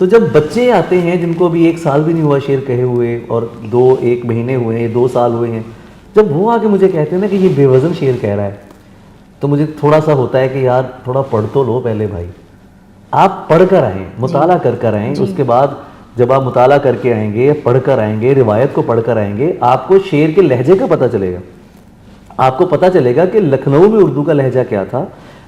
تو جب بچے آتے ہیں جن کو ابھی 1 سال بھی نہیں ہوا شعر کہے ہوئے اور 1 مہینے ہوئے ہیں, 2 سال ہوئے ہیں, جب وہ آ کے مجھے کہتے ہیں نا کہ یہ بے وزن شعر کہہ رہا ہے, تو مجھے تھوڑا سا ہوتا ہے کہ یار تھوڑا پڑھ تو لو پہلے بھائی. آپ پڑھ کر آئیں, مطالعہ کر آئیں, اس کے بعد جب آپ مطالعہ کر کے آئیں گے, پڑھ کر آئیں گے, روایت کو پڑھ کر آئیں گے, آپ کو شعر کے لہجے کا پتہ چلے گا. آپ کو پتہ چلے گا کہ لکھنؤ میں اردو کا لہجہ کیا تھا,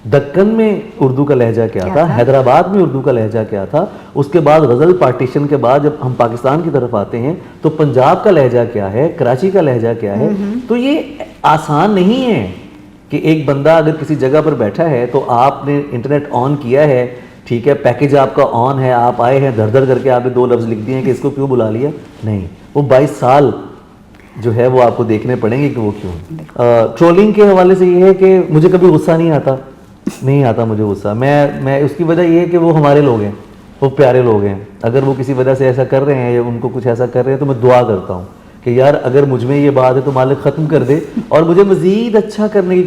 دکن میں اردو کا لہجہ کیا تھا, حیدرآباد میں اردو کا لہجہ کیا تھا. اس کے بعد غزل پارٹیشن کے بعد جب ہم پاکستان کی طرف آتے ہیں تو پنجاب کا لہجہ کیا ہے, کراچی کا لہجہ کیا ہے. تو یہ آسان نہیں ہے کہ ایک بندہ اگر کسی جگہ پر بیٹھا ہے تو آپ نے انٹرنیٹ آن کیا ہے, ٹھیک ہے, پیکج آپ کا آن ہے, آپ آئے ہیں, دھر کر کے آپ نے 2 لفظ لکھ دیے ہیں کہ اس کو کیوں بلا لیا. نہیں, وہ 22 سال جو ہے وہ آپ کو دیکھنے پڑیں گے کہ وہ کیوں. ٹرولنگ کے حوالے سے یہ ہے کہ مجھے کبھی غصہ نہیں آتا مجھے غصہ. میں اس کی وجہ یہ ہے کہ وہ ہمارے لوگ ہیں, وہ پیارے لوگ ہیں. اگر وہ کسی وجہ سے ایسا کر رہے ہیں یا ان کو کچھ ایسا کر رہے ہیں تو میں دعا کرتا ہوں کہ یار اگر مجھ میں یہ بات ہے تو مالک ختم کر دے اور مجھے مزید اچھا کرنے کی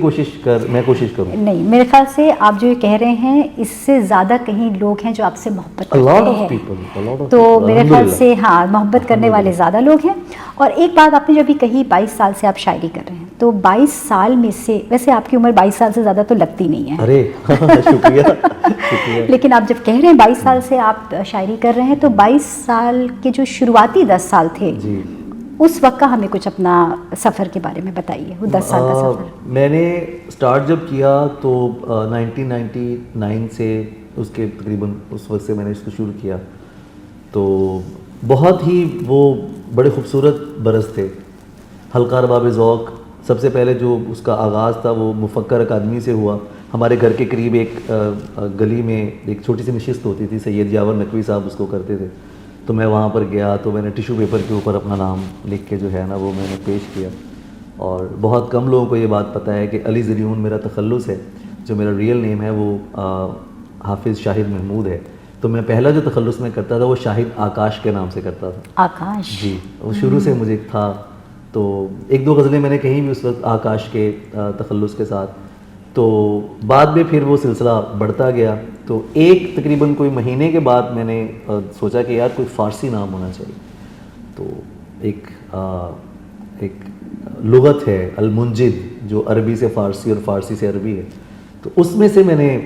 میں کوشش کروں. نہیں, میرے خیال سے آپ جو یہ کہہ رہے ہیں اس سے زیادہ کہیں لوگ ہیں جو آپ سے محبت کرتے ہیں, تو میرے خیال سے ہاں محبت کرنے والے زیادہ لوگ ہیں. اور ایک بات آپ نے جو ابھی کہی 22 سال سے آپ شاعری کر رہے ہیں, تو 22 سال میں سے ویسے آپ کی عمر 22 سال سے زیادہ تو لگتی نہیں ہے. ارے شکریہ. لیکن آپ جب کہہ رہے ہیں 22 سال سے آپ شاعری کر رہے ہیں, تو 22 سال کے جو شروعاتی 10 سال تھے اس وقت کا ہمیں کچھ اپنا سفر کے بارے میں بتائیے. وہ 10 سال کا سفر میں نے سٹارٹ جب کیا تو 1999 سے اس کے تقریباً اس وقت سے میں نے اس کو شروع کیا, تو بہت ہی وہ بڑے خوبصورت برس تھے. حلقہ ارباب ذوق سب سے پہلے جو اس کا آغاز تھا وہ مفکر اکادمی سے ہوا. ہمارے گھر کے قریب ایک گلی میں ایک چھوٹی سی نشست ہوتی تھی, سید یاور نقوی صاحب اس کو کرتے تھے. تو میں وہاں پر گیا تو میں نے ٹیشو پیپر کے اوپر اپنا نام لکھ کے جو ہے نا وہ میں نے پیش کیا. اور بہت کم لوگوں کو یہ بات پتہ ہے کہ علی زریون میرا تخلص ہے, جو میرا ریئل نیم ہے وہ حافظ شاہد محمود ہے. تو میں پہلا جو تخلص میں کرتا تھا وہ شاہد آکاش کے نام سے کرتا تھا. آکاش, جی, وہ شروع سے مجھے تھا. تو 1-2 غزلیں میں نے کہیں بھی اس وقت آکاش کے تخلص کے ساتھ. تو بعد میں پھر وہ سلسلہ بڑھتا گیا. تو ایک تقریباً کوئی مہینے کے بعد میں نے سوچا کہ یار کوئی فارسی نام ہونا چاہیے. تو ایک لغت ہے المنجد جو عربی سے فارسی اور فارسی سے عربی ہے, تو اس میں سے میں نے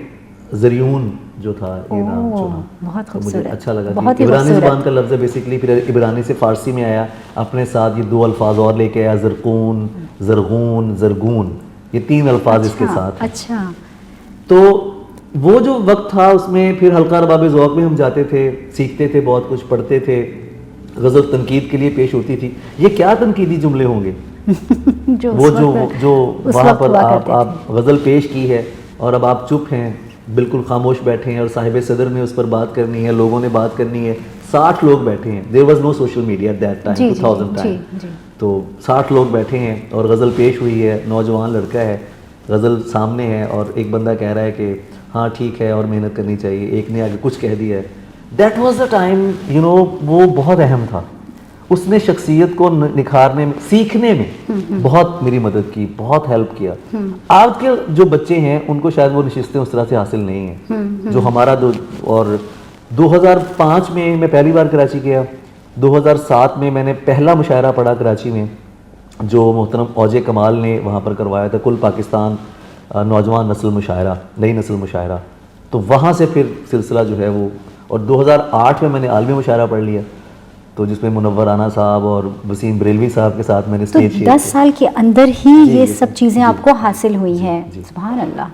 زریون جو تھا یہ نام چنا. بہت مجھے خوبصورت, اچھا لگا. عبرانی زبان کا لفظ ہے بیسیکلی, پھر عبرانی سے فارسی میں آیا, اپنے ساتھ یہ 2 الفاظ اور لے کے آیا, زرقون, زرغون, زرگون, یہ 3 الفاظ اس کے ساتھ. اچھا. تو وہ جو وقت تھا اس میں پھر حلقہ ارباب ذوق میں ہم جاتے تھے, سیکھتے تھے, بہت کچھ پڑھتے تھے. غزل تنقید کے لیے پیش ہوتی تھی. یہ کیا تنقیدی جملے ہوں گے وہ جو وہاں پر آپ غزل پیش کی ہے اور اب آپ چپ ہیں, بالکل خاموش بیٹھے ہیں, اور صاحب صدر نے اس پر بات کرنی ہے, لوگوں نے بات کرنی ہے, 60 لوگ بیٹھے ہیں. there was no social media at that time, 2000 time. تو 60 لوگ بیٹھے ہیں اور غزل پیش ہوئی ہے, نوجوان لڑکا ہے, غزل سامنے ہے, اور ایک بندہ کہہ رہا ہے کہ ہاں ٹھیک ہے اور محنت کرنی چاہیے, ایک نے آگے کچھ کہہ دیا ہے. دیٹ واز دا ٹائم, وہ بہت اہم تھا. اس نے شخصیت کو نکھارنے میں, سیکھنے میں بہت میری مدد کی, بہت ہیلپ کیا. آج کے جو بچے ہیں ان کو شاید وہ نشستیں اس طرح سے حاصل نہیں ہیں جو ہمارا. اور 2005 میں میں پہلی بار کراچی گیا. 2007 میں نے پہلا مشاعرہ پڑھا کراچی میں جو محترم اوجے کمال نے وہاں پر کروایا تھا, کل پاکستان نوجوان نسل مشاعرہ, نئی نسل مشاعرہ. تو وہاں سے پھر سلسلہ جو ہے وہ, اور 2008 میں نے عالمی مشاعرہ پڑھ لیا, تو جس میں منور رانا صاحب اور وسیم بریلوی صاحب کے ساتھ میں نے تو 10 سال کے اندر ہی یہ سب چیزیں آپ کو حاصل ہوئی ہیں. سبحان اللہ.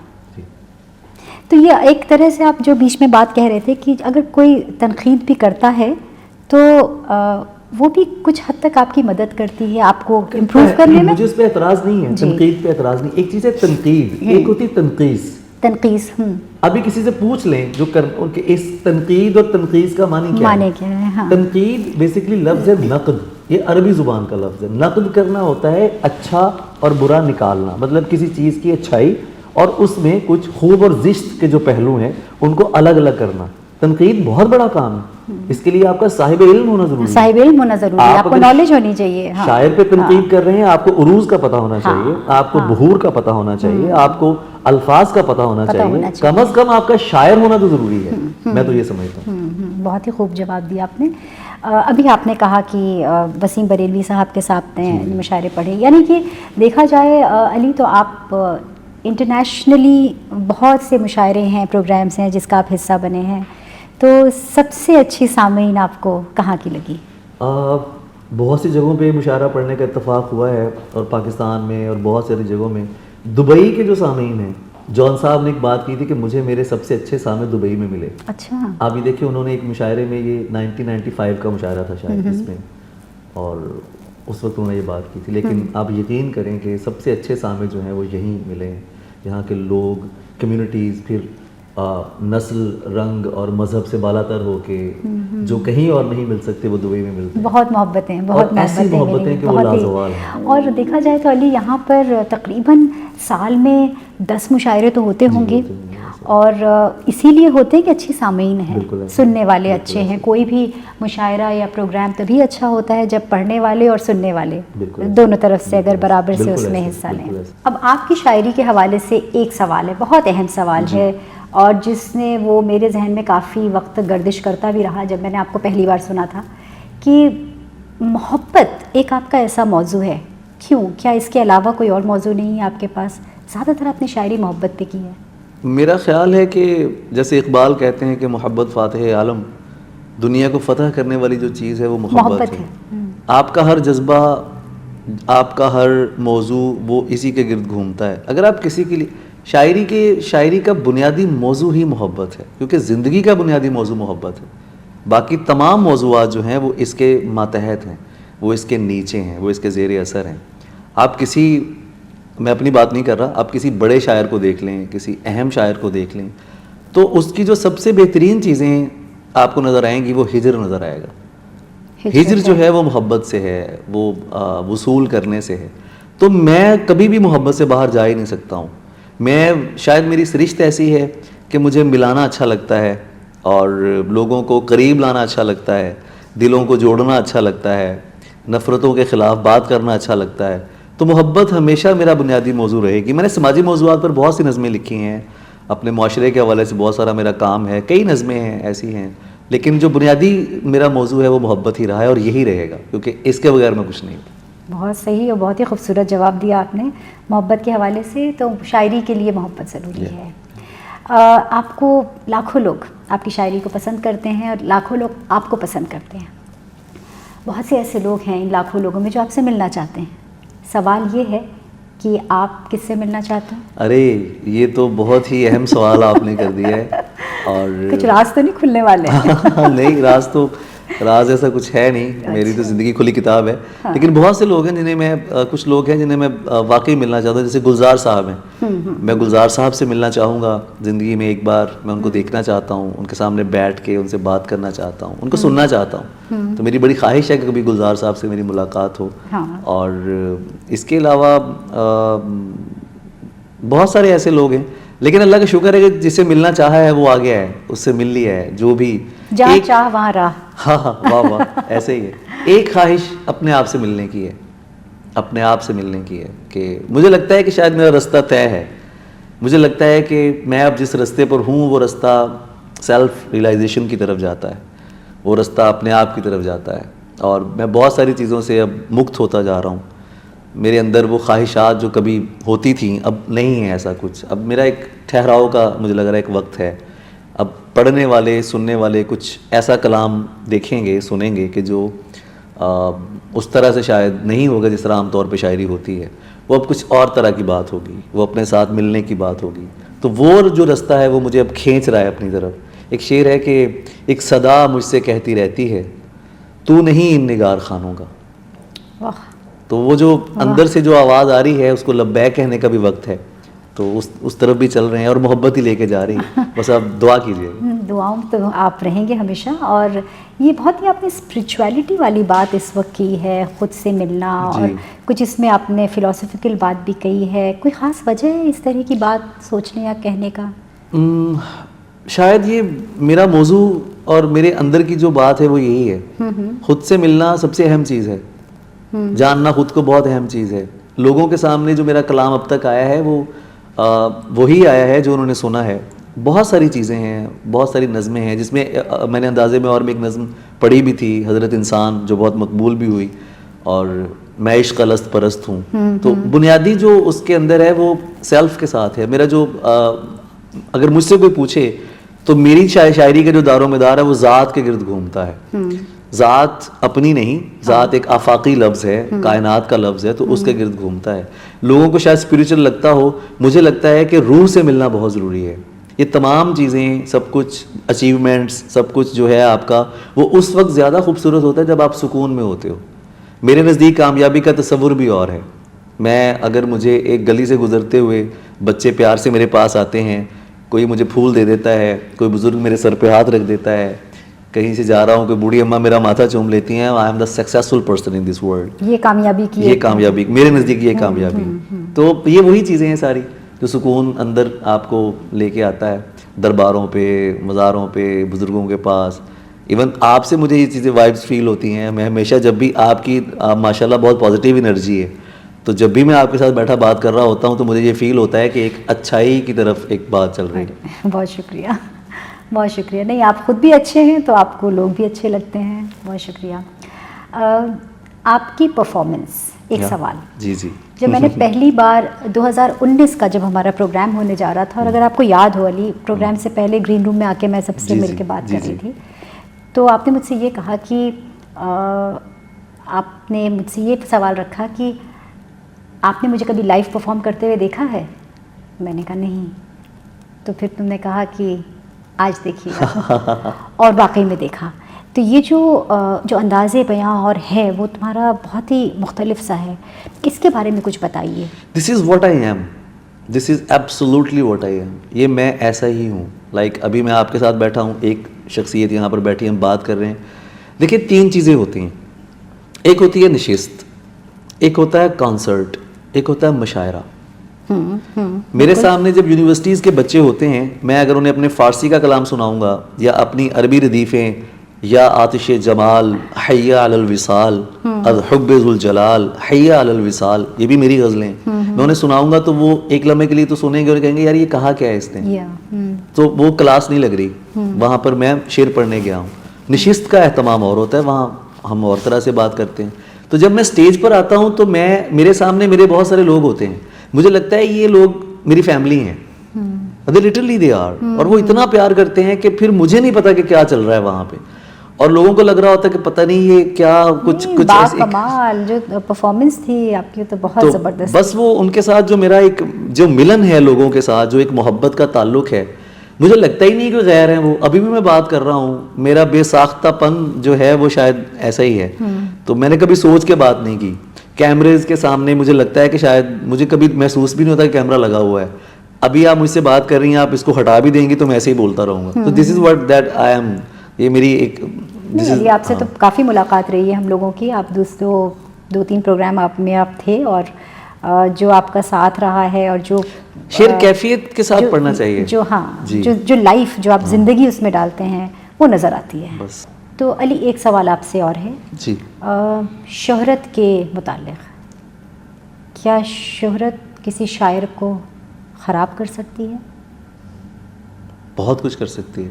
تو یہ ایک طرح سے آپ جو بیچ میں بات کہہ رہے تھے کہ اگر کوئی تنقید بھی کرتا ہے تو وہ بھی کچھ حد تک آپ کی مدد کرتی ہے آپ کو امپروو کرنے میں. مجھے اس پہ اعتراض نہیں ہے, تنقید پہ اعتراض نہیں. ایک چیز ہے تنقید, ایک ہوتی تنقیص. ابھی کسی سے پوچھ لیں جو کہ اس تنقید اور تنقیص کا معنی کیا ہے. تنقید بیسیکلی لفظ ہے نقد, یہ عربی زبان کا لفظ ہے. نقد کرنا ہوتا ہے اچھا اور برا نکالنا, مطلب کسی چیز کی اچھائی اور اس میں کچھ خوب اور زشت کے جو پہلو ہیں ان کو الگ الگ کرنا. تنقید بہت بڑا کام ہے, اس کے لیے آپ کا صاحب علم ہونا ضروری ہے. صاحب علم ہونا ضروری ہے, آپ کو نالج ہونی چاہیے. شاعر پہ تنقید کر رہے ہیں, آپ کو عروض کا پتہ ہونا چاہیے, آپ کو بحور کا پتہ ہونا چاہیے, آپ کو الفاظ کا پتہ ہونا چاہیے، کم از کم آپ کا شاعر ہونا تو ضروری ہے، میں تو یہ سمجھتا ہوں۔ بہت ہی خوب جواب دیا آپ نے۔ ابھی آپ نے کہا کہ وسیم بریلوی صاحب کے ساتھ نے مشاعرے پڑھے، یعنی کہ دیکھا جائے علی تو آپ انٹرنیشنلی بہت سے مشاعرے ہیں، پروگرامز ہیں جس کا آپ حصہ بنے ہیں، تو سب سے اچھی سامعین آپ کو کہاں کی لگی؟ بہت سی جگہوں پہ مشاعرہ پڑھنے کا اتفاق ہوا ہے، اور پاکستان میں اور بہت ساری جگہوں میں۔ دبئی کے جو سامعین ہیں، جان صاحب نے ایک بات کی تھی کہ مجھے میرے سب سے اچھے سامع دبئی میں ملے۔ اچھا، آپ یہ دیکھیں، انہوں نے ایک مشاعرے میں، یہ 1995 کا مشاعرہ تھا شاید اس میں، اور اس وقت انہوں نے یہ بات کی تھی، لیکن آپ یقین کریں کہ سب سے اچھے سامع جو ہیں وہ یہیں ملے ہیں۔ یہاں کے لوگ، کمیونٹیز، پھر نسل، رنگ اور مذہب سے بالا تر ہو کے جو کہیں اور نہیں مل سکتے وہ دبئی میں ملتے ہیں۔ بہت محبتیں، بہت ایسی محبتیں کہ وہ لازوال ہیں۔ اور دیکھا جائے تو علی یہاں پر تقریباً سال میں 10 مشاعرے تو ہوتے ہوں گے، اور اسی لیے ہوتے ہیں کہ اچھی سامعین ہیں، سننے والے اچھے ہیں۔ کوئی بھی مشاعرہ یا پروگرام تبھی اچھا ہوتا ہے جب پڑھنے والے اور سننے والے دونوں طرف سے اگر برابر سے اس میں حصہ لیں۔ اب آپ کی شاعری کے حوالے سے ایک سوال ہے، بہت اہم سوال ہے، اور جس نے وہ میرے ذہن میں کافی وقت گردش کرتا بھی رہا جب میں نے آپ کو پہلی بار سنا تھا، کہ محبت ایک آپ کا ایسا موضوع ہے، کیوں؟ کیا اس کے علاوہ کوئی اور موضوع نہیں ہے آپ کے پاس؟ زیادہ تر آپ نے شاعری محبت پہ کی ہے۔ میرا خیال ہے کہ جیسے اقبال کہتے ہیں کہ محبت فاتح عالم، دنیا کو فتح کرنے والی جو چیز ہے وہ محبت ہے۔ آپ کا ہر جذبہ، آپ کا ہر موضوع وہ اسی کے گرد گھومتا ہے۔ اگر آپ کسی کے لیے شاعری کا بنیادی موضوع ہی محبت ہے، کیونکہ زندگی کا بنیادی موضوع محبت ہے۔ باقی تمام موضوعات جو ہیں وہ اس کے ماتحت ہیں، وہ اس کے نیچے ہیں، وہ اس کے زیر اثر ہیں۔ آپ میں اپنی بات نہیں کر رہا، آپ کسی بڑے شاعر کو دیکھ لیں، کسی اہم شاعر کو دیکھ لیں، تو اس کی جو سب سے بہترین چیزیں آپ کو نظر آئیں گی وہ ہجر نظر آئے گا۔ ہجر جو ہے وہ محبت سے ہے، وہ وصول کرنے سے ہے۔ تو میں کبھی بھی محبت سے باہر جا ہی نہیں سکتا ہوں۔ شاید میری سرشت ایسی ہے کہ مجھے ملانا اچھا لگتا ہے، اور لوگوں کو قریب لانا اچھا لگتا ہے، دلوں کو جوڑنا اچھا لگتا ہے، نفرتوں کے خلاف بات کرنا اچھا لگتا ہے۔ تو محبت ہمیشہ میرا بنیادی موضوع رہے گی۔ میں نے سماجی موضوعات پر بہت سی نظمیں لکھی ہیں، اپنے معاشرے کے حوالے سے بہت سارا میرا کام ہے، کئی نظمیں ہیں ایسی ہیں، لیکن جو بنیادی میرا موضوع ہے وہ محبت ہی رہا ہے، اور یہی رہے گا، کیونکہ اس کے بغیر میں کچھ نہیں۔ بہت صحیح اور بہت ہی خوبصورت جواب دیا آپ نے محبت کے حوالے سے۔ تو شاعری کے لیے محبت ضروری ہے۔ آپ کو لاکھوں لوگ آپ کی شاعری کو پسند کرتے ہیں، اور لاکھوں لوگ آپ کو پسند کرتے ہیں۔ بہت سے ایسے لوگ ہیں ان لاکھوں لوگوں میں جو آپ سے ملنا چاہتے ہیں۔ سوال یہ ہے کہ آپ کس سے ملنا چاہتے ہیں؟ ارے یہ تو بہت ہی اہم سوال آپ نے کر دیا ہے، اور کچھ راز تو نہیں کھلنے والے؟ نہیں، راز ایسا کچھ ہے نہیں، میری تو زندگی کھلی کتاب ہے۔ لیکن بہت سے لوگ ہیں کچھ لوگ ہیں جنہیں میں واقعی ملنا چاہتا ہوں، جیسے گلزار صاحب ہیں۔ میں گلزار صاحب سے ملنا چاہوں گا زندگی میں ایک بار، میں ان کو دیکھنا چاہتا ہوں، ان کے سامنے بیٹھ کے ان سے بات کرنا چاہتا ہوں، ان کو سننا چاہتا ہوں۔ تو میری بڑی خواہش ہے کہ کبھی گلزار صاحب سے میری ملاقات ہو۔ اور اس کے علاوہ بہت سارے ایسے لوگ ہیں، لیکن اللہ کا شکر ہے کہ جس سے ملنا چاہا ہے وہ آ گیا ہے، اس سے مل لیا ہے۔ جو بھی جہاں چاہ وہاں راہ۔ ہاں، واہ واہ، ایسے ہی ہے۔ ایک خواہش اپنے آپ سے ملنے کی ہے، اپنے آپ سے ملنے کی ہے، کہ مجھے لگتا ہے کہ شاید میرا رستہ طے ہے۔ مجھے لگتا ہے کہ میں اب جس رستے پر ہوں وہ رستہ سیلف ریئلائزیشن کی طرف جاتا ہے، وہ رستہ اپنے آپ کی طرف جاتا ہے، اور میں بہت ساری چیزوں سے اب مکت ہوتا جا رہا ہوں۔ میرے اندر وہ خواہشات جو کبھی ہوتی تھیں اب نہیں ہے ایسا کچھ۔ اب میرا ایک ٹھہراؤ کا مجھے لگ رہا ہے ایک وقت ہے۔ اب پڑھنے والے، سننے والے کچھ ایسا کلام دیکھیں گے، سنیں گے کہ جو اس طرح سے شاید نہیں ہوگا جس طرح عام طور پہ شاعری ہوتی ہے۔ وہ اب کچھ اور طرح کی بات ہوگی، وہ اپنے ساتھ ملنے کی بات ہوگی۔ تو وہ جو رستہ ہے وہ مجھے اب کھینچ رہا ہے اپنی طرف۔ ایک شعر ہے کہ ایک صدا مجھ سے کہتی رہتی ہے تو نہیں ان نگار خانوں کا۔ تو وہ جو اندر سے جو آواز آ رہی ہے اس کو لبیک کہنے کا بھی وقت ہے، تو اس طرف بھی چل رہے ہیں، اور محبت ہی لے کے جا رہی ہے۔ بس آپ دعا کیجیے۔ دعاؤں تو آپ رہیں گے ہمیشہ۔ اور یہ بہت ہی آپ نے اسپریچویلٹی والی بات اس وقت کی ہے، خود سے ملنا، اور کچھ اس میں آپ نے فلاسفیکل بات بھی کہی ہے۔ کوئی خاص وجہ ہے اس طرح کی بات سوچنے یا کہنے کا؟ شاید یہ میرا موضوع اور میرے اندر کی جو بات ہے وہ یہی ہے۔ خود سے ملنا سب سے اہم چیز ہے، جاننا خود کو بہت اہم چیز ہے۔ لوگوں کے سامنے جو میرا کلام اب تک آیا ہے وہ وہی آیا ہے جو انہوں نے سنا ہے. بہت ساری چیزیں ہیں, بہت ساری نظمیں ہیں, جس میں میں نے اندازے میں اور میں ایک نظم پڑھی بھی تھی, حضرت انسان, جو بہت مقبول بھی ہوئی, اور میں عشق الست پرست ہوں. تو بنیادی جو اس کے اندر ہے وہ سیلف کے ساتھ ہے. میرا جو اگر مجھ سے کوئی پوچھے تو میری شاعری کا جو دار و مدار ہے وہ ذات کے گرد گھومتا ہے. ذات اپنی نہیں, ذات ایک آفاقی لفظ ہے, کائنات کا لفظ ہے, تو اس کے گرد گھومتا ہے. لوگوں کو شاید اسپریچل لگتا ہو, مجھے لگتا ہے کہ روح سے ملنا بہت ضروری ہے. یہ تمام چیزیں, سب کچھ اچیومنٹس, سب کچھ جو ہے آپ کا, وہ اس وقت زیادہ خوبصورت ہوتا ہے جب آپ سکون میں ہوتے ہو. میرے نزدیک کامیابی کا تصور بھی اور ہے. میں اگر مجھے ایک گلی سے گزرتے ہوئے بچے پیار سے میرے پاس آتے ہیں, کوئی مجھے پھول دے دیتا ہے, کوئی بزرگ میرے سر پہ ہاتھ رکھ دیتا ہے, کہیں سے جا رہا ہوں, کوئی بوڑھی اماں میرا ماتھا چوم لیتی ہیں, I am the successful person in this world. یہ کامیابی میرے نزدیک یہ کامیابی. تو یہ وہی چیزیں ہیں ساری جو سکون اندر آپ کو لے کے آتا ہے, درباروں پہ, مزاروں پہ, بزرگوں کے پاس. ایون آپ سے مجھے یہ چیزیں وائبس فیل ہوتی ہیں. میں ہمیشہ جب بھی آپ کی ماشاء اللہ بہت پازیٹیو انرجی ہے, تو جب بھی میں آپ کے ساتھ بیٹھا بات کر رہا ہوتا ہوں تو مجھے یہ فیل ہوتا ہے کہ ایک اچھائی کی طرف ایک بات چل رہی ہے. بہت شکریہ, بہت شکریہ. نہیں, آپ خود بھی اچھے ہیں تو آپ کو لوگ بھی اچھے لگتے ہیں. بہت شکریہ. آپ کی پرفارمنس, ایک سوال. جی جی. جب میں نے پہلی بار 2019 کا جب ہمارا پروگرام ہونے جا رہا تھا, اور اگر آپ کو یاد ہو علی, پروگرام سے پہلے گرین روم میں آ کے میں سب سے مل کے بات کر رہی تھی, تو آپ نے مجھ سے یہ کہا کہ آپ نے مجھ سے یہ سوال رکھا کہ آپ نے مجھے کبھی لائیو پرفارم کرتے ہوئے دیکھا ہے؟ میں نے کہا نہیں. تو پھر تم نے کہا کہ آج دیکھیے گا, اور واقعی میں دیکھا. تو یہ جو انداز بیاں اور ہے وہ تمہارا بہت ہی مختلف سا ہے. اس کے بارے میں کچھ بتائیے. This is what I am, this is absolutely what I am. یہ میں ایسا ہی ہوں. لائک ابھی میں آپ کے ساتھ بیٹھا ہوں, ایک شخصیت یہاں پر بیٹھی, ہم بات کر رہے ہیں. دیکھیں, 3 چیزیں ہوتی ہیں. ایک ہوتی ہے نشست, ایک ہوتا ہے کانسرٹ, ایک ہوتا ہے مشاعرہ. میرے سامنے جب یونیورسٹیز کے بچے ہوتے ہیں, میں اگر انہیں اپنے فارسی کا کلام سناؤں گا, یا اپنی عربی ردیفیں, یا آتش جمال, حی علی الوصال, الحب ذو الجلال, حی علی الوصال, یہ بھی میری غزلیں ہیں, میں انہیں سناؤں گا تو وہ ایک لمحے کے لیے تو سنیں گے اور کہیں گے یار یہ کہا کیا ہے اس نے. تو وہ کلاس نہیں لگ رہی, وہاں پر میں شعر پڑھنے گیا ہوں. نشست کا اہتمام اور ہوتا ہے, وہاں ہم اور طرح سے بات کرتے ہیں. تو جب میں اسٹیج پر آتا ہوں تو میرے سامنے میرے بہت سارے لوگ ہوتے ہیں, مجھے لگتا ہے یہ لوگ میری فیملی ہیں, لٹرلی دے آر, اور وہ اتنا پیار کرتے ہیں کہ پھر مجھے نہیں پتا کہ کیا چل رہا ہے وہاں پہ, اور لوگوں کو لگ رہا ہوتا ہے کہ پتہ نہیں یہ کیا کچھ کمال جو پرفارمنس تھی آپ کی, تو بہت زبردست. بس وہ ان کے ساتھ جو میرا ایک جو ملن ہے لوگوں کے ساتھ, جو ایک محبت کا تعلق ہے, مجھے لگتا ہی نہیں کہ غیر ہیں وہ. ابھی بھی میں بات کر رہا ہوں, میرا بے ساختہ پن جو ہے وہ شاید ایسا ہی ہے. تو میں نے کبھی سوچ کے بات نہیں کی. کیمریز کے سامنے مجھے لگتا ہے کہ شاید مجھے کبھی محسوس بھی نہیں ہوتا کہ کیمرہ لگا ہوا ہے. ابھی آپ مجھ سے بات کر رہی ہیں, آپ اس کو ہٹا بھی دیں گی تو میں ایسے ہی بولتا رہوں گا. تو this is what that I am. یہ میری ایک آپ سے تو کافی ملاقات رہی ہے ہم لوگوں کی. آپ 2-3 پروگرام آپ میں آپ تھے, اور جو آپ کا ساتھ رہا ہے, اور جو شعر کیفیت کے ساتھ پڑھنا چاہیے, جو لائف جو آپ زندگی اس میں ڈالتے ہیں وہ نظر آتی ہے. بس. تو علی, ایک سوال آپ سے اور ہے. جی. شہرت کے متعلق, کیا شہرت کسی شاعر کو خراب کر سکتی ہے؟ بہت کچھ کر سکتی ہے.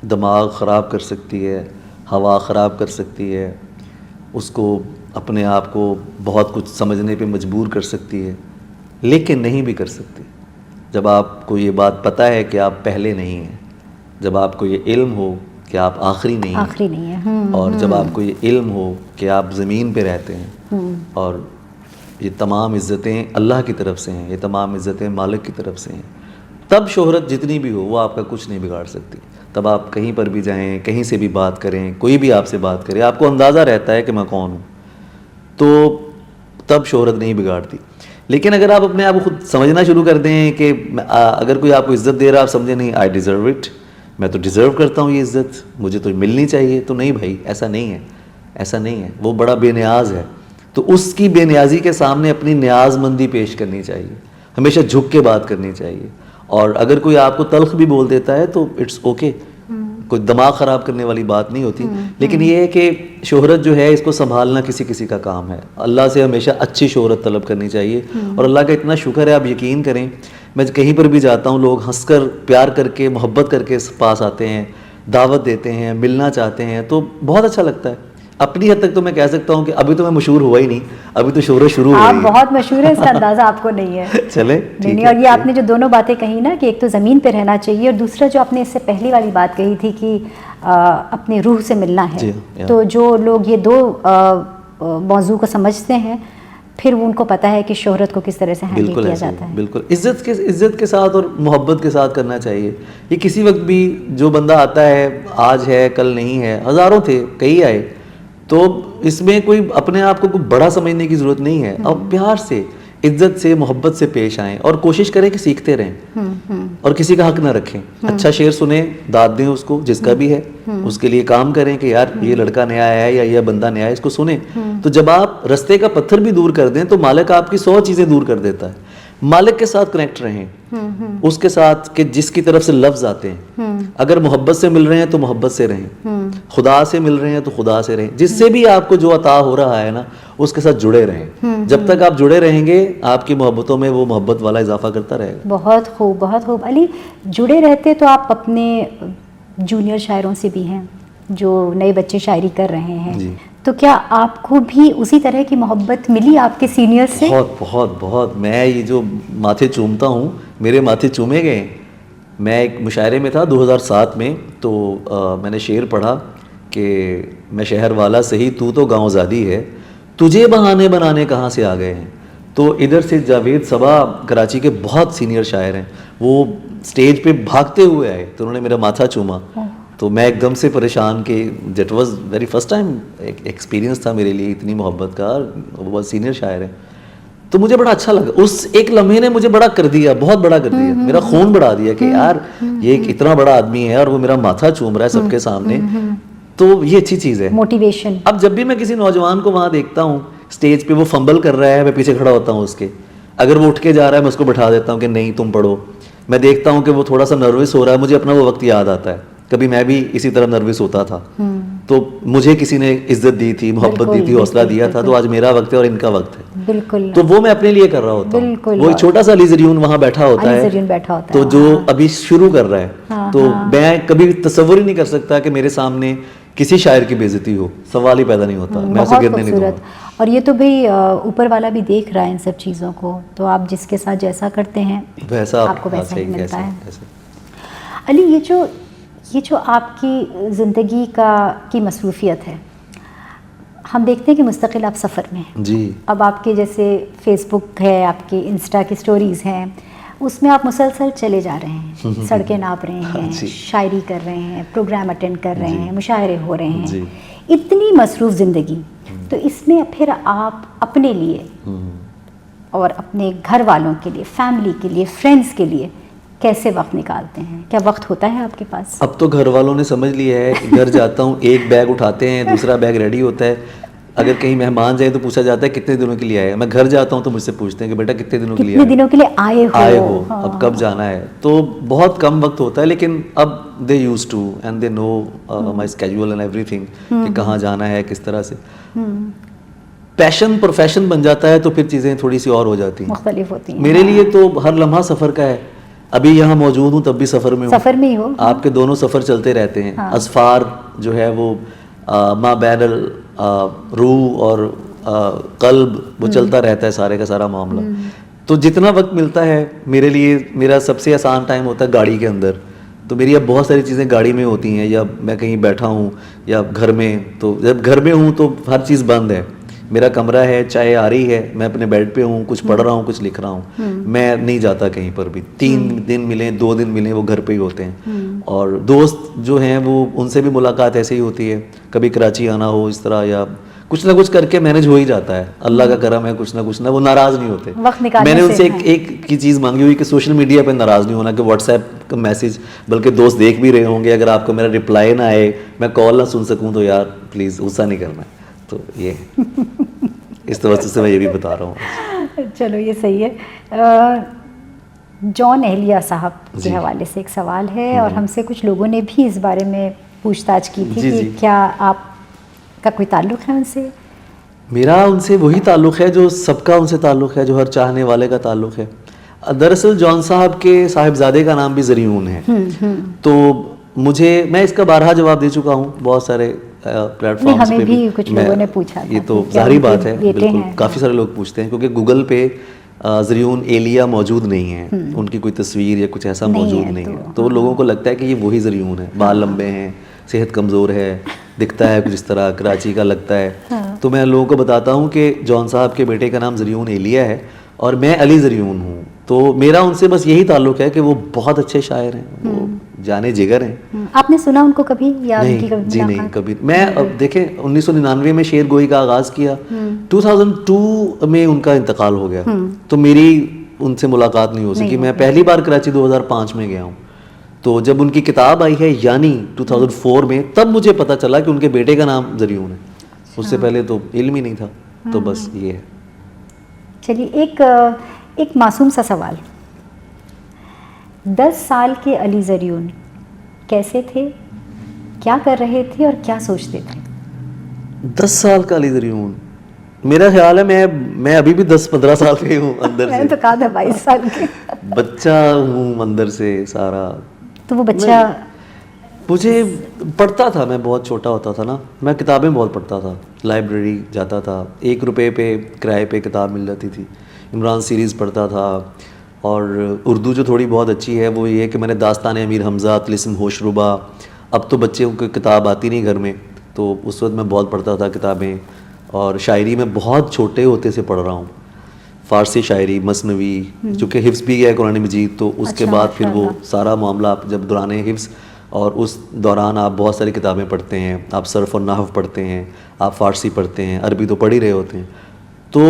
دماغ خراب کر سکتی ہے, ہوا خراب کر سکتی ہے, اس کو اپنے آپ کو بہت کچھ سمجھنے پہ مجبور کر سکتی ہے, لیکن نہیں بھی کر سکتی. جب آپ کو یہ بات پتہ ہے کہ آپ پہلے نہیں ہیں, جب آپ کو یہ علم ہو کہ آپ آخری نہیں ہیں, اور جب آپ کو یہ علم ہو کہ آپ زمین پہ رہتے ہیں, اور یہ تمام عزتیں اللہ کی طرف سے ہیں, یہ تمام عزتیں مالک کی طرف سے ہیں, تب شہرت جتنی بھی ہو وہ آپ کا کچھ نہیں بگاڑ سکتی. تب آپ کہیں پر بھی جائیں, کہیں سے بھی بات کریں, کوئی بھی آپ سے بات کرے, آپ کو اندازہ رہتا ہے کہ میں کون ہوں, تو تب شہرت نہیں بگاڑتی. لیکن اگر آپ اپنے آپ کو خود سمجھنا شروع کر دیں کہ اگر کوئی آپ کو عزت دے رہا, آپ سمجھیں نہیں آئی ڈیزرو اٹ, میں تو ڈیزرو کرتا ہوں یہ عزت, مجھے تو ملنی چاہیے, تو نہیں بھائی, ایسا نہیں ہے, ایسا نہیں ہے. وہ بڑا بے نیاز ہے, تو اس کی بے نیازی کے سامنے اپنی نیاز مندی پیش کرنی چاہیے, ہمیشہ جھک کے بات کرنی چاہیے. اور اگر کوئی آپ کو تلخ بھی بول دیتا ہے تو اٹس اوکے, کوئی دماغ خراب کرنے والی بات نہیں ہوتی. لیکن یہ ہے کہ شہرت جو ہے اس کو سنبھالنا کسی کا کام ہے. اللہ سے ہمیشہ اچھی شہرت طلب کرنی چاہیے, اور اللہ کا اتنا شکر ہے, آپ یقین کریں میں کہیں پر بھی جاتا ہوں لوگ ہنس کر پیار کر کے محبت کر کے پاس آتے ہیں, دعوت دیتے ہیں, ملنا چاہتے ہیں, تو بہت اچھا لگتا ہے. اپنی حد تک تو میں کہہ سکتا ہوں کہ ابھی تو میں مشہور ہوا ہی نہیں, ابھی تو شہرت شروع ہو آپ رہی ہے. بہت مشہور ہیں, اس کا اندازہ آپ کو نہیں ہے. چلے نہیں, اور یہ آپ نے جو دونوں باتیں کہی نا کہ ایک تو زمین پہ رہنا چاہیے, اور دوسرا جو آپ نے اس سے پہلی والی بات کہی تھی کہ اپنے روح سے ملنا ہے, تو جو لوگ یہ دو موضوع کو سمجھتے ہیں پھر ان کو پتہ ہے کہ شہرت کو کس طرح سے ہینڈل کیا جاتا ہے. بالکل عزت کے ساتھ اور محبت کے ساتھ کرنا چاہیے. یہ کسی وقت بھی جو بندہ آتا ہے, آج ہے کل نہیں ہے, ہزاروں تھے کئی آئے, تو اس میں کوئی اپنے آپ کو کوئی بڑا سمجھنے کی ضرورت نہیں ہے. اور پیار سے عزت سے محبت سے پیش آئیں اور کوشش کریں کہ سیکھتے رہیں اور کسی کا حق نہ رکھیں. اچھا شعر سنیں, داد دیں اس کو جس کا بھی ہے, اس کے لیے کام کریں کہ یار یہ لڑکا نیا آیا ہے یا یہ بندہ نیا ہے, اس کو سنیں. تو جب آپ رستے کا پتھر بھی دور کر دیں تو مالک آپ کی 100 چیزیں دور کر دیتا ہے. مالک کے ساتھ کنیکٹ رہیں, اس کے ساتھ کہ جس کی طرف سے لفظ آتے ہیں, اگر محبت سے مل رہے ہیں تو محبت سے رہیں, خدا سے مل رہے ہیں تو خدا سے رہیں, جس سے بھی آپ کو جو عطا ہو رہا ہے نا اس کے ساتھ جڑے رہیں. جب تک آپ جڑے رہیں گے آپ کی محبتوں میں وہ محبت والا اضافہ کرتا رہے گا. بہت خوب, بہت خوب. علی, جڑے رہتے تو آپ اپنے جونیئر شاعروں سے بھی ہیں جو نئے بچے شاعری کر رہے ہیں, تو کیا آپ کو بھی اسی طرح کی محبت ملی آپ کے سینئر سے؟ بہت بہت بہت. میں یہ جو ماتھے چومتا ہوں, میرے ماتھے چومے گئے. میں ایک مشاعرے میں تھا 2007 میں, تو میں نے شعر پڑھا کہ میں شہر والا سہی تو گاؤں زادی ہے, تجھے بہانے بنانے کہاں سے آ گئے ہیں. تو ادھر سے جاوید صبا کراچی کے بہت سینئر شاعر ہیں, وہ سٹیج پہ بھاگتے ہوئے آئے تو انہوں نے میرا ماتھا چوما. تو میں ایک دم سے پریشان کہ that was very first time experience تھا میرے لیے اتنی محبت کا, وہ بہت سینئر شاعر ہیں. تو مجھے بڑا اچھا لگا, اس ایک لمحے نے مجھے بڑا کر دیا, بہت بڑا کر دیا, میرا خون بڑھا دیا کہ یار یہ ایک اتنا بڑا آدمی ہے اور وہ میرا ماتھا چوم رہا ہے سب کے سامنے. تو یہ اچھی چیز ہے, موٹیویشن. اب جب بھی میں کسی نوجوان کو وہاں دیکھتا ہوں اسٹیج پہ وہ فمبل کر رہا ہے, میں پیچھے کھڑا ہوتا ہوں اس کے, اگر وہ اٹھ کے جا رہا ہے میں اس کو بٹھا دیتا ہوں کہ نہیں تم پڑھو. میں دیکھتا ہوں کہ وہ تھوڑا سا نروس ہو رہا ہے, مجھے اپنا وہ وقت یاد آتا ہے, کبھی میں بھی اسی طرح نروس ہوتا تھا, تو مجھے کسی نے عزت دی تھی, محبت دی تھی, حوصلہ دیا تھا, تو آج میرا وقت ہے اور ان کا وقت ہے. بالکل. تو وہ میں اپنے لیے کر رہا ہوتا ہوں. وہ ایک چھوٹا سا علی زریون وہاں بیٹھا ہوتا ہے, تو جو ابھی شروع کر رہا ہے, تو میں کبھی تصور ہی نہیں کر سکتا کہ میرے سامنے کسی شاعر کی بے عزتی ہو, سوال ہی پیدا نہیں ہوتا, میں اسے گرنے نہیں دوں گا. اور یہ تو بھئی اوپر والا بھی دیکھ رہا ہے ان سب چیزوں کو, تو آپ جس کے ساتھ جیسا کرتے ہیں ویسا آپ کو ویسا ہی ملتا ہے. علی, یہ جو آپ کی زندگی کی مصروفیت ہے, ہم دیکھتے ہیں کہ مستقل آپ سفر میں ہیں. جی. اب آپ کے جیسے فیس بک ہے, آپ کے انسٹا کی سٹوریز ہیں, اس میں آپ مسلسل چلے جا رہے ہیں, سڑکیں ناپ رہے ہیں, شاعری کر رہے ہیں, پروگرام اٹینڈ کر رہے ہیں, مشاعرے ہو رہے ہیں, اتنی مصروف زندگی. تو اس میں پھر آپ اپنے لیے اور اپنے گھر والوں کے لیے, فیملی کے لیے, فرینڈس کے لیے کیسے وقت نکالتے ہیں؟ کیا وقت ہوتا ہے آپ کے پاس؟ اب تو گھر والوں نے سمجھ لیا ہے, گھر جاتا ہوں ایک بیگ اٹھاتے ہیں, دوسرا بیگ ریڈی ہوتا ہے. اگر کہیں مہمان جائیں تو پوچھا جاتا ہے کتنے دنوں کے لیے آئے. میں گھر جاتا ہوں تو مجھ سے پوچھتے ہیں کہ بیٹا کتنے دنوں کے لیے آئے ہو, اب کب جانا ہے. تو بہت کم وقت ہوتا ہے, لیکن اب they use to and they know my schedule and everything کہ کہاں جانا ہے, کس طرح سے. پیشن پروفیشن بن جاتا ہے تو پھر چیزیں تھوڑی سی اور ہو جاتی ہیں, مختلف ہوتی ہیں. میرے لیے تو ہر لمحہ سفر کا ہے. ابھی یہاں موجود ہوں تب بھی سفر میں ہوں, سفر میں ہی ہو. آپ کے دونوں سفر چلتے رہتے ہیں. اسفار جو ہے وہ ما بین روح اور قلب, وہ چلتا رہتا ہے سارے کا سارا معاملہ. تو جتنا وقت ملتا ہے میرے لیے, میرا سب سے آسان ٹائم ہوتا ہے گاڑی کے اندر. تو میری اب بہت ساری چیزیں گاڑی میں ہوتی ہیں, یا میں کہیں بیٹھا ہوں یا گھر میں. تو جب گھر میں ہوں تو ہر چیز بند ہے, میرا کمرہ ہے, چائے آ رہی ہے, میں اپنے بیڈ پہ ہوں, کچھ پڑھ رہا ہوں, کچھ لکھ رہا ہوں. میں نہیں جاتا کہیں پر بھی. 3 دن ملیں, 2 دن ملیں, وہ گھر پہ ہی ہوتے ہیں. اور دوست جو ہیں وہ ان سے بھی ملاقات ایسے ہی ہوتی ہے, کبھی کراچی آنا ہو اس طرح, یا کچھ نہ کچھ کر کے مینج ہو ہی جاتا ہے. اللہ کا کرم ہے, کچھ نہ وہ ناراض نہیں ہوتے. میں نے ان سے ایک کی چیز مانگی ہوئی کہ سوشل میڈیا پہ ناراض نہیں ہونا, کہ واٹس ایپ کا میسج بلکہ دوست دیکھ بھی رہے ہوں گے, اگر آپ کو میرا رپلائی نہ آئے, میں کال نہ سن سکوں, تو یار پلیز غصہ نہیں کرنا. تو یہ اس وجہ سے میں یہ بھی بتا رہا ہوں. چلو یہ صحیح ہے. جان اہلیہ صاحب کے حوالے سے ایک سوال ہے, اور ہم سے کچھ لوگوں نے بھی اس بارے میں پوچھ تاچھ کی تھی کہ کیا آپ کا کوئی تعلق ہے ان سے؟ میرا ان سے وہی تعلق ہے جو سب کا ان سے تعلق ہے, جو ہر چاہنے والے کا تعلق ہے. دراصل جان صاحب کے صاحبزادے کا نام بھی زریون ہے, تو مجھے, میں اس کا بارہا جواب دے چکا ہوں بہت سارے پلیٹ فارمز پہ, ہمیں بھی کچھ لوگوں نے پوچھا یہ تو ظاہری بات ہے, بالکل کافی سارے لوگ پوچھتے ہیں, کیونکہ گوگل پہ زریون ایلیا موجود نہیں ہے, ان کی کوئی تصویر یا کچھ ایسا موجود نہیں ہے, تو لوگوں کو لگتا ہے کہ یہ وہی زریون ہے, بال لمبے ہیں, صحت کمزور ہے, دکھتا ہے کچھ اس طرح کراچی کا لگتا ہے. تو میں لوگوں کو بتاتا ہوں کہ جان صاحب کے بیٹے کا نام زریون ایلیا ہے اور میں علی زریون ہوں. تو میرا ان سے بس یہی تعلق ہے کہ وہ بہت اچھے شاعر ہیں, وہ جانے جگر ہیں. آپ نے سنا ان کو کبھی یا ان کی نہیں, جی نہیں کبھی. میں اب دیکھیں 1999 میں شعر گوئی کا آغاز کیا, 2002 میں ان کا انتقال ہو گیا, تو میری ان سے ملاقات نہیں ہو سکی. میں پہلی بار کراچی 2005 میں گیا ہوں, تو جب ان کی کتاب آئی ہے یعنی 2004 میں, تب مجھے پتا چلا کہ ان کے بیٹے کا نام زریون ہے. اس سے پہلے تو علم ہی نہیں تھا. تو بس یہ ہے. چلیے ایک معصوم سا سوال, 10 سال کے علی زریون کیسے تھے, کیا کر رہے تھے اور کیا سوچتے تھے؟ 10 سال کا علی زریون, میرا خیال ہے میں ابھی بھی 10-15 سال کے ہوں اندر سے. میں تو کہا تھا 22 سال کے. بچہ ہوں اندر سے سارا. تو وہ بچہ مجھے پڑھتا تھا, میں بہت چھوٹا ہوتا تھا نا, میں کتابیں بہت پڑھتا تھا, لائبریری جاتا تھا, 1 روپے پہ کرائے پہ کتاب مل جاتی تھی, عمران سیریز پڑھتا تھا. اور اردو جو تھوڑی بہت اچھی ہے وہ یہ ہے کہ میں نے داستان امیر حمزہ, طلسم ہوش ربا, اب تو بچے کو کتاب آتی نہیں گھر میں, تو اس وقت میں بہت پڑھتا تھا کتابیں. اور شاعری میں بہت چھوٹے ہوتے سے پڑھ رہا ہوں, فارسی شاعری, مثنوی, چونکہ حفظ بھی ہے قرآن مجید, تو اس کے بعد پھر وہ سارا معاملہ آپ جب دوران حفظ, اور اس دوران آپ بہت ساری کتابیں پڑھتے ہیں, آپ صرف اور نحو پڑھتے ہیں, آپ فارسی پڑھتے ہیں, عربی تو پڑھ ہی رہے ہوتے ہیں. تو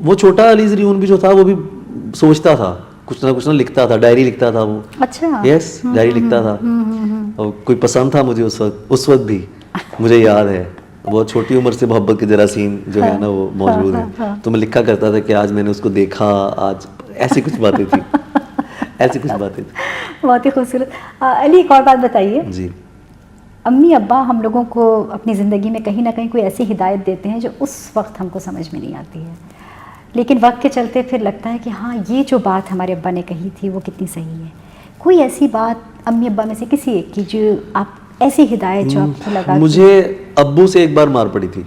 وہ چھوٹا علی زریون بھی جو تھا وہ بھی سوچتا تھا, کچھ نہ لکھتا تھا, ڈائری لکھتا تھا وہ. اچھا, یس, ڈائری لکھتا تھا. اور کوئی پسند تھا مجھے اس وقت بھی, مجھے یاد ہے بہت چھوٹی عمر سے محبت کے جراثیم جو ہے نا وہ موجود ہیں, تو میں لکھا کرتا تھا کہ آج میں نے اس کو دیکھا, آج ایسی کچھ باتیں تھیں, ایسی کچھ باتیں تھیں. بہت ہی خوبصورت. علی ایک اور بات بتائیے, جی, امی ابا ہم لوگوں کو اپنی زندگی میں کہیں نہ کہیں کوئی ایسی ہدایت دیتے ہیں جو اس وقت ہم کو سمجھ میں نہیں آتی ہے, لیکن وقت کے چلتے پھر لگتا ہے کہ ہاں یہ جو بات ہمارے ابا نے کہی تھی وہ کتنی صحیح ہے. کوئی ایسی بات امی ابا میں سے کسی ایک کی جو آپ ایسی ہدایت جو آپ کو لگا؟ مجھے ابو سے ایک بار مار پڑی تھی.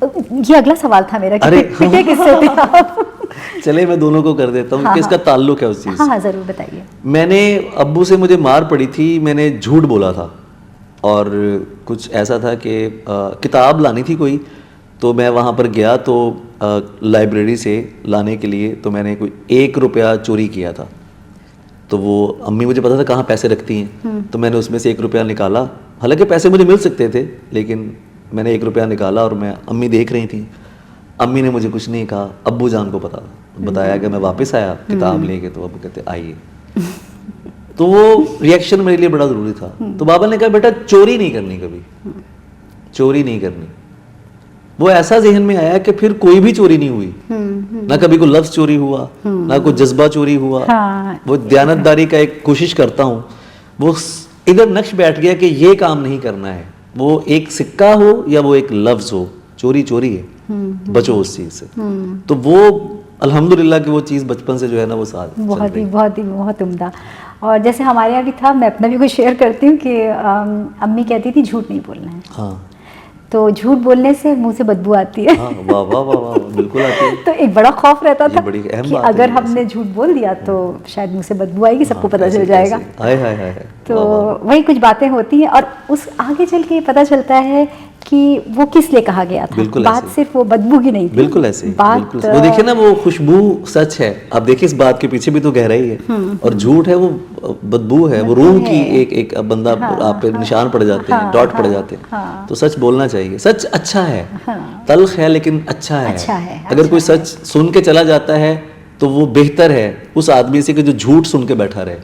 یہ اگلا سوال تھا میرا کہ پٹے کس سے تھے آپ؟ چلے میں دونوں کو کر دیتا ہوں کہ اس کا تعلق ہے اس چیز. ہاں ضرور بتائیے. میں نے ابو سے, مجھے مار پڑی تھی, میں نے جھوٹ بولا تھا, اور کچھ ایسا تھا کہ کتاب لانی تھی کوئی, تو میں وہاں پر گیا تو لائبریری سے لانے کے لیے, تو میں نے کوئی 1 روپیہ چوری کیا تھا. تو وہ امی, مجھے پتا تھا کہاں پیسے رکھتی ہیں, تو میں نے اس میں سے 1 روپیہ نکالا, حالانکہ پیسے مجھے مل سکتے تھے, لیکن میں نے 1 روپیہ نکالا, اور میں, امی دیکھ رہی تھیں, امی نے مجھے کچھ نہیں کہا, ابو جان کو بتایا کہ میں واپس آیا کتاب لے کے, تو ابو کہتے آئیے. تو وہ ریئیکشن میرے لیے بڑا ضروری تھا. تو بابا نے کہا بیٹا چوری نہیں کرنی, کبھی چوری نہیں کرنی. وہ ایسا ذہن میں آیا کہ پھر کوئی بھی چوری نہیں ہوئی, نہ کبھی کوئی لفظ چوری ہوا, نہ کوئی جذبہ چوری ہوا. وہ دیانتداری کا ایک کوشش کرتا ہوں, وہ ادھر نقش بیٹھ گیا کہ یہ کام نہیں کرنا ہے, وہ ایک سکہ ہو یا وہ ایک لفظ ہو, چوری چوری ہے, بچو اس چیز سے. تو وہ الحمدللہ کہ وہ چیز بچپن سے جو ہے نا وہ ساتھ بہت عمدہ. اور جیسے ہمارے یہاں بھی تھا, میں اپنا بھی کچھ شیئر کرتی ہوں کہ امی کہتی تھی جھوٹ نہیں بولنا ہے. ہاں, تو جھوٹ بولنے سے منہ سے بدبو آتی ہے. واہ واہ واہ واہ, بالکل آتی ہے. تو ایک بڑا خوف رہتا تھا کہ اگر ہے ہم نے جھوٹ بول دیا تو شاید منہ سے بدبو آئے گی, سب کو پتہ چل جائے گا. تو وہی کچھ باتیں ہوتی ہیں, اور اس آگے چل کے پتہ چلتا ہے کہ وہ کس لیے کہا گیا تھا. بات صرف وہ بدبو کی نہیں تھی, بالکل ایسے بات, وہ دیکھیں نا وہ خوشبو سچ ہے. آپ دیکھیں اس بات کے پیچھے بھی تو گہرائی ہے, اور جھوٹ ہے وہ بدبو ہے, وہ روح کی ایک بندہ آپ پہ نشان پڑ جاتے ہیں, ڈاٹ پڑ جاتے ہیں. تو سچ بولنا چاہیے. سچ اچھا ہے, تلخ ہے لیکن اچھا ہے. اگر کوئی سچ سن کے چلا جاتا ہے تو وہ بہتر ہے اس آدمی سے کہ جو جھوٹ سن کے بیٹھا رہے.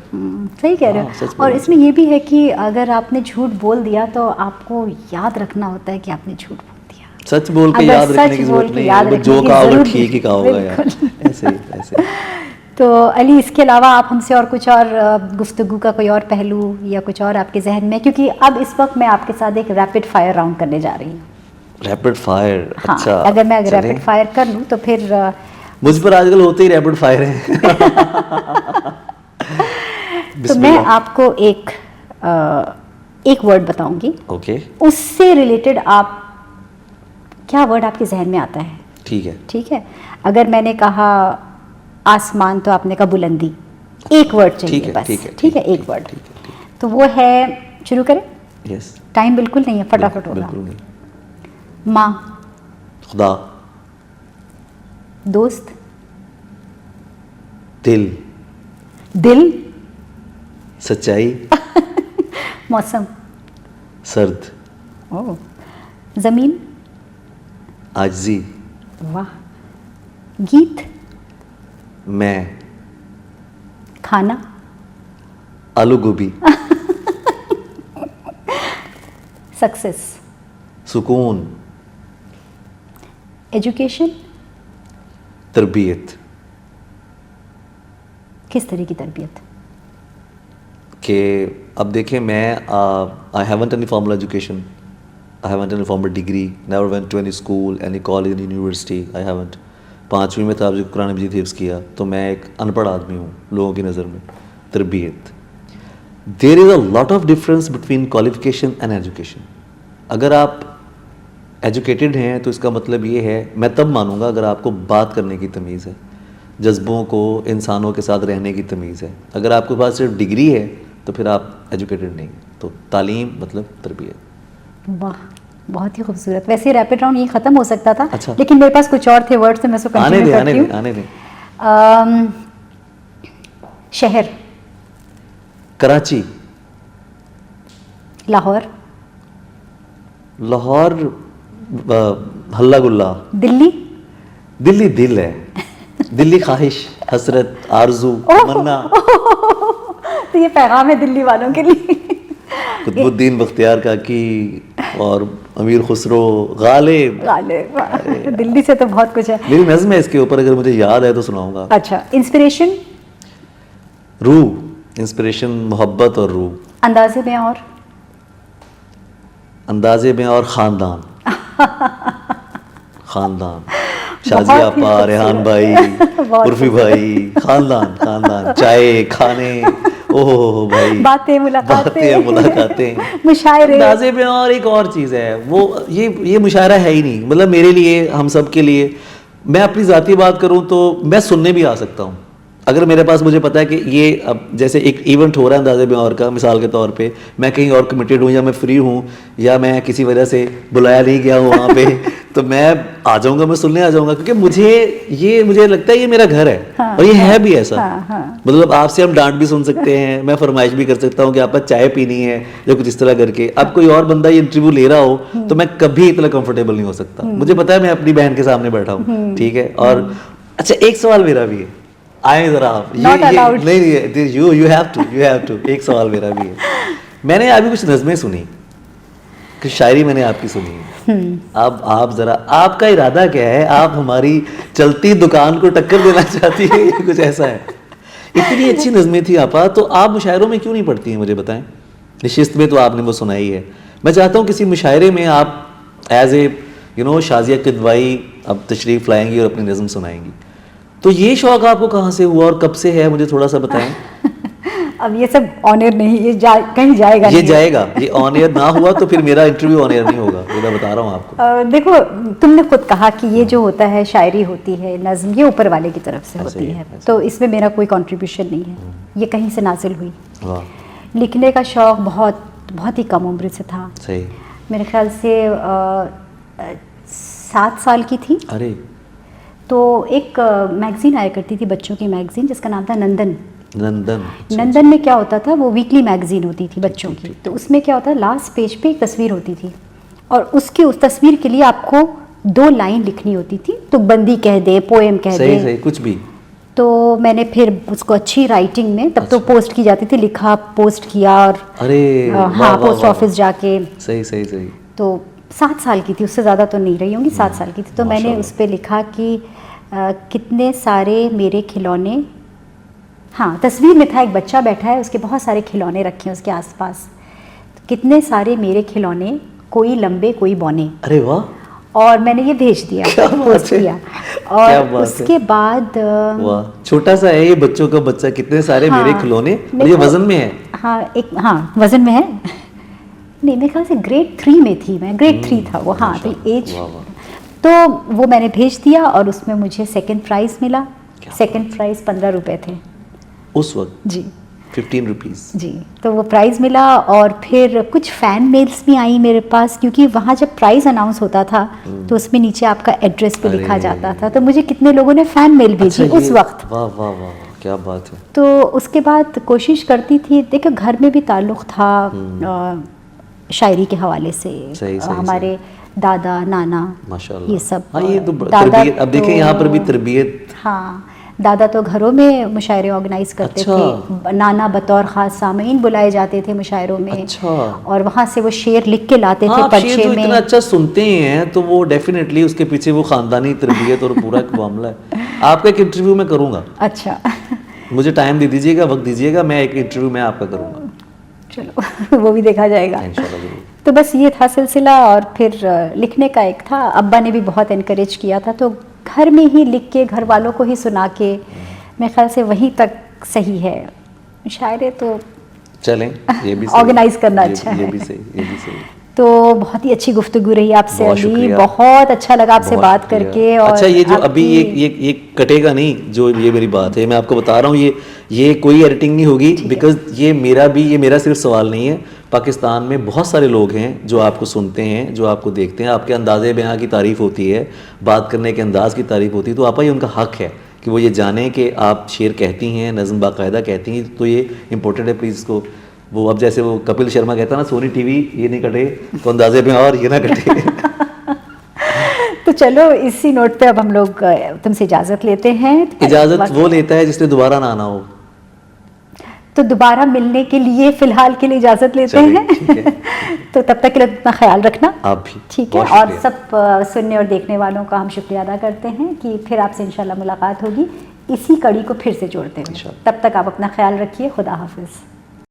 صحیح کہہ رہے ہو. اور اس میں یہ بھی ہے کہ اگر آپ نے جھوٹ بول دیا تو آپ کو یاد رکھنا ہوتا ہے کہ آپ نے جھوٹ بول دیا. سچ بول کے یاد رکھنے کی ضرورت نہیں ہے, جو کہا ہوگا ٹھیک ہی کہا ہوگا یار, ایسے ایسے. تو علی, اس کے علاوہ آپ ہم سے اور کچھ اور گفتگو کا کوئی اور پہلو یا کچھ اور آپ کے ذہن میں, کیونکہ اب اس وقت میں آپ کے ساتھ ایک ریپڈ فائر راؤنڈ کرنے جا رہی ہوں. ریپڈ فائر, اچھا, اگر میں ریپڈ فائر کر لوں تو پھر مجھ پر آج کل ہوتے ہی ریپڈ فائر ہیں. تو میں آپ کو ایک ورڈ بتاؤں گی, اوکے, اس سے ریلیٹڈ آپ کیا ورڈ آپ کے ذہن میں آتا ہے. ٹھیک ہے. ٹھیک ہے, اگر میں نے کہا آسمان تو آپ نے کہا بلندی. ایک ورڈ چاہیے بس. ٹھیک ہے, ایک ورڈ. تو وہ ہے, شروع کریں. یس. ٹائم بالکل نہیں ہے, فٹافٹ ہوگا. بالکل نہیں. ماں. خدا. دوست. دل. دل. سچائی. موسم. سرد. او. زمین. عاجزی. واہ. گیت. میں. کھانا. آلو گوبھی. سکسیس. سکون. ایجوکیشن. تربیت. کس طرح کی تربیت؟ کہ اب دیکھیں میں I haven't any formal education, I haven't any formal degree, never went to any school, any college, any university, I haven't. 5ویں میں تھا جب قرآن مجید حفظ کیا, تو میں ایک ان پڑھ آدمی ہوں لوگوں کی نظر میں. تربیت. There is a lot of difference between qualification and education. اگر آپ ایجوکیٹڈ ہیں تو اس کا مطلب یہ ہے, میں تب مانوں گا اگر آپ کو بات کرنے کی تمیز ہے, جذبوں کو, انسانوں کے ساتھ رہنے کی تمیز ہے. اگر آپ کے پاس صرف ڈگری ہے تو پھر آپ ایجوکیٹڈ نہیں. تو تعلیم مطلب تربیت. واہ, بہت ہی خوبصورت. ویسے ریپڈ راؤنڈ یہ ختم ہو سکتا تھا, اچھا, لیکن میرے پاس کچھ اور تھے ورڈ, سے میں اس کو کنٹینیو کرتی ہوں. آنے دیں. شہر. کراچی. لاہور. لاہور ہلہ گلا. دلی. دلی دل ہے. دلی خواہش, حسرت, آرزو, تمنا. تو یہ پیغام ہے دلی والوں کے لیے. قطب الدین بختیار کاکی اور امیر خسرو غالب. دلی سے تو بہت کچھ ہے. میری نظم ہے اس کے اوپر, اگر مجھے یاد ہے تو سناؤں گا. اچھا. انسپریشن. روح. انسپریشن محبت اور روح. اندازے میں اور. اندازے میں اور خاندان. خاندان. شازیہ آپا, ریحان بھائی, عرفی بھائی, خاندان. خاندان. چائے, کھانے, اوہ بھائی, باتیں, ملاقاتیں, مشاعرے. اندازے میں اور ایک اور چیز ہے, وہ یہ مشاعرہ ہے ہی نہیں. مطلب میرے لیے, ہم سب کے لیے, میں اپنی ذاتی بات کروں تو میں سننے بھی آ سکتا ہوں. اگر میرے پاس, مجھے پتا ہے کہ یہ اب جیسے ایک ایونٹ ہو رہا ہے اندازے میں اور کا, مثال کے طور پہ میں کہیں اور کمیٹیڈ ہوں, یا میں فری ہوں, یا میں کسی وجہ سے بلایا نہیں گیا ہوں وہاں پہ, تو میں آ جاؤں گا, میں سننے آ جاؤں گا, کیونکہ مجھے لگتا ہے یہ میرا گھر ہے. اور یہ ہے بھی ایسا. مطلب آپ سے ہم ڈانٹ بھی سن سکتے ہیں, میں فرمائش بھی کر سکتا ہوں کہ آپ کا چائے پینی ہے, یا کچھ اس طرح کر کے. اب کوئی اور بندہ یہ انٹرویو لے رہا ہو تو میں کبھی اتنا کمفرٹیبل نہیں ہو سکتا. مجھے پتا ہے میں اپنی بہن کے سامنے بیٹھا ہوں, ٹھیک ہے. اور اچھا, ایک سوال میرا بھی ہے, آئیں ذرا آپ. نہیں, یو ہیو ٹو. ایک سوال میرا بھی ہے. میں نے ابھی کچھ نظمیں سنی, کچھ شاعری میں نے آپ کی سنی ہے. اب آپ ذرا, آپ کا ارادہ کیا ہے؟ آپ ہماری چلتی دکان کو ٹکر دینا چاہتی ہے یا کچھ ایسا ہے؟ اتنی اچھی نظمیں تھی آپا, تو آپ مشاعروں میں کیوں نہیں پڑھتی ہیں, مجھے بتائیں. نشست میں تو آپ نے وہ سنائی ہے. میں چاہتا ہوں کسی مشاعرے میں آپ ایز اے شازیہ کدوائی اب تشریف لائیں گی اور اپنی نظم سنائیں گی. تو یہ شوق آپ کو کہاں سے ہوا اور کب سے ہے, مجھے تھوڑا سا بتائیں. اب یہ سب آن ایئر نہیں, یہ کہیں جائے گا. یہ جائے گا, یہ آن ایئر نہ ہوا تو پھر میرا انٹرویو آن ایئر نہیں ہوگا, میں بتا رہا ہوں آپ کو. دیکھو, تم نے خود کہا کہ یہ جو ہوتا ہے شاعری ہوتی ہے, نظم, یہ اوپر والے کی طرف سے ہوتی ہے, تو اس میں میرا کوئی کنٹریبیوشن نہیں ہے, یہ کہیں سے نازل ہوئی. لکھنے کا شوق بہت ہی کم عمر سے تھا. میرے خیال سے 7 سال کی تھی. ارے. تو ایک میگزین آیا کرتی تھی, بچوں کی میگزین, جس کا نام تھا نندن. نندن میں کیا ہوتا تھا, وہ ویکلی میگزین ہوتی تھی بچوں کی. تو اس میں کیا ہوتا ہے, لاسٹ پیج پہ ایک تصویر ہوتی تھی, اور اس تصویر کے لیے آپ کو 2 لائن لکھنی ہوتی تھی. تو بندی کہہ دے, پوئم کہہ دے, صحیح کچھ بھی. تو میں نے پھر اس کو اچھی رائٹنگ میں, تب تو پوسٹ کی جاتی تھی, لکھا, پوسٹ کیا, اور ہاں پوسٹ آفس جا کے. صحیح. تو 7 سال کی تھی, اس سے زیادہ تو نہیں رہی ہوں گی, 7 سال کی تھی. تو میں نے اس پہ لکھا کہ کتنے سارے میرے کھلونے. ہاں, تصویر میں تھا ایک بچہ بیٹھا ہے, اس کے بہت سارے کھلونے رکھے ہیں اس کے آس پاس. کتنے سارے میرے کھلونے, کوئی لمبے کوئی بونے. ارے واہ. اور میں نے یہ بھیج دیا, پوسٹ کیا. اور اس کے بعد واہ چھوٹا سا ہے یہ بچوں کا بچہ کتنے سارے میرے کھلونے اور یہ وزن میں ہے ہاں ایک ہاں وزن میں ہے نہیں میرے خیال سے گریڈ 3 میں تھی میں گریڈ 3 تھا وہ ہاں تو ایج تو وہ میں نے بھیج دیا اور اس میں مجھے سیکنڈ پرائز ملا سیکنڈ پرائز 15 روپے تھے اس وقت جی 15 روپیز جی تو وہ پرائز ملا اور پھر کچھ فین میلز بھی آئیں میرے پاس کیونکہ وہاں جب پرائز اناؤنس ہوتا تھا تو اس میں نیچے آپ کا ایڈریس پہ لکھا جاتا تھا تو مجھے کتنے لوگوں نے فین میل بھیجی اس وقت واہ واہ واہ کیا بات ہے تو اس کے بعد کوشش کرتی تھی دیکھو گھر میں بھی تعلق تھا شاعری کے حوالے سے ہمارے دادا نانا ماشاءاللہ یہ سب ہاں یہ تو تربیت اب دیکھیں یہاں پر بھی تربیت ہاں دادا تو گھروں میں مشاعرے آرگنائز کرتے تھے نانا بطور خاص سامعین بلائے جاتے تھے مشاعروں میں اور وہاں سے وہ شعر لکھ کے لاتے تھے پرچے میں اتنا اچھا سنتے ہیں تو وہ ڈیفینیٹلی اس کے پیچھے وہ خاندانی تربیت اور پورا ایک معاملہ ہے آپ کا ایک انٹرویو میں کروں گا اچھا مجھے ٹائم دے دیجیے گا وقت دیجیے گا میں ایک انٹرویو میں آپ کا کروں گا چلو وہ بھی دیکھا جائے گا انشاءاللہ ضرور تو بس یہ تھا سلسلہ اور پھر لکھنے کا ایک تھا ابا نے بھی بہت انکریج کیا تھا تو گھر میں ہی لکھ کے گھر والوں کو ہی سنا کے میرے خیال سے وہیں تک صحیح ہے شاعری تو چلیں یہ بھی آرگنائز کرنا اچھا ہے یہ بھی صحیح تو بہت ہی اچھی گفتگو رہی آپ سے علی بہت اچھا لگا آپ سے بات کر کے اور اچھا یہ جو ابھی یہ کٹے گا نہیں جو یہ میری بات ہے میں آپ کو بتا رہا ہوں یہ کوئی ایڈیٹنگ نہیں ہوگی بیکاز یہ میرا صرف سوال نہیں ہے پاکستان میں بہت سارے لوگ ہیں جو آپ کو سنتے ہیں جو آپ کو دیکھتے ہیں آپ کے انداز بیاں کی تعریف ہوتی ہے بات کرنے کے انداز کی تعریف ہوتی ہے تو آپا یہ ان کا حق ہے کہ وہ یہ جانیں کہ آپ شعر کہتی ہیں نظم باقاعدہ کہتی ہیں تو یہ امپورٹنٹ ہے پلیز کو وہ اب جیسے وہ کپل شرما کہتا نا سونی ٹی وی یہ نہیں کٹے تو اندازے پہ اور یہ نہ کٹے تو چلو اسی نوٹ پہ اب ہم لوگ تم سے اجازت لیتے ہیں اجازت وہ لیتا ہے جس نے دوبارہ نہ آنا ہو تو دوبارہ ملنے کے لیے فی الحال کے لیے اجازت لیتے ہیں تو تب تک کے لیے اپنا خیال رکھنا آپ بھی ٹھیک ہے اور سب سننے اور دیکھنے والوں کا ہم شکریہ ادا کرتے ہیں کہ پھر آپ سے انشاءاللہ ملاقات ہوگی اسی کڑی کو پھر سے جوڑتے ہیں تب تک آپ اپنا خیال رکھیے خدا حافظ